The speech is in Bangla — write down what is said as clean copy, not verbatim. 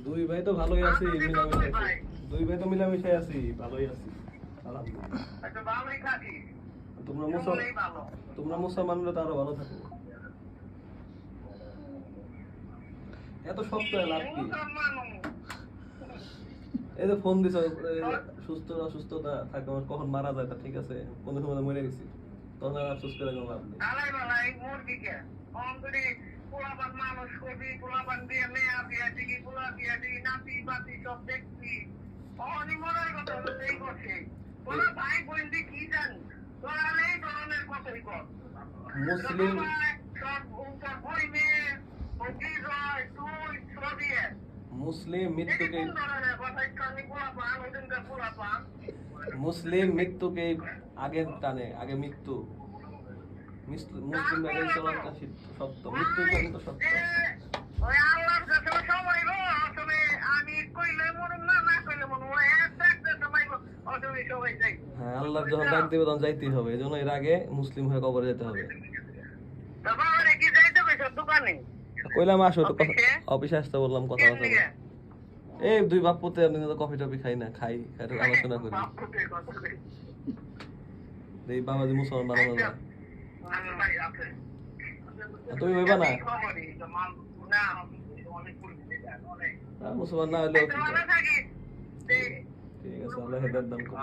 দুই ভাই তো ভালোই আছি, মিলামিশাই আছি। দুই ভাই তো মিলামিশাই আছি, ভালোই আছি আলহামদুলিল্লাহ। আচ্ছা ভালোই থাকি। তোমরা মুসলমানরা তো আরো ভালো থাকো। এত শক্ত হয়ে লাভ কি? এই যে ফোন দিছ, সুস্থ অসুস্থতা থাকে, কখন মারা যায় তা ঠিক আছে, কোন সময় মরে গেছি, তখন আর আফসোস করে কোনো লাভ নেই। আলাই বালাই মুরগিকে অন্তরি পোলাপান মানুষ করবি, পোলাপান দিয়ে মেয়া বিয়া দিবি, পোলা বিয়া দিবি, নাতি বাতি সব দেখবি। অনি মনের কথা হলো এই করছে। তোরা ভাই বোন দিয়ে কি জানি? তোরা এই ধরনের কথাই কর। মুসলিম সব উপর বই মেয়ে, বকি রয়, তুই সবিয়ে। মুসলিম মৃত্যুকে কোন ধরনের কথা কানি পোলাপান, ওদিনকার পোলাপান। মুসলিম মৃত্যুকে আগে টানে, আগে মৃত্যু। মুসলিম আগে চলাটা সত্য, মৃত্যু পর্যন্ত সত্য। ওই আল্লাহর কাছে সময় গো, আসলে আমি কইলে মরুম না, না কইলে মরুম। ওই একটা সময় গো, অসুবিধা সবাই যাই। হ্যাঁ, আল্লাহর যখন ডাক দিবে তখন যাইতেই হবে, এই জন্য এর আগে মুসলিম হয়ে কবরে যেতে হবে। বাবা রে কি যাইতে কইছ দোকানে? কইলাম আসো তো, অফিসে আসতে বললাম, কথা বলতে। এই দুই বাপ পুতে আমি তো কফি টফি খাই না, খাই একটু আলোচনা করি। এই বাবাজি মুসলমান বানানো যায়। তুমি হইবা না? মুসলমান না হইলেও ঠিক আছে, আল্লাহ হেদায়েত দান করুন।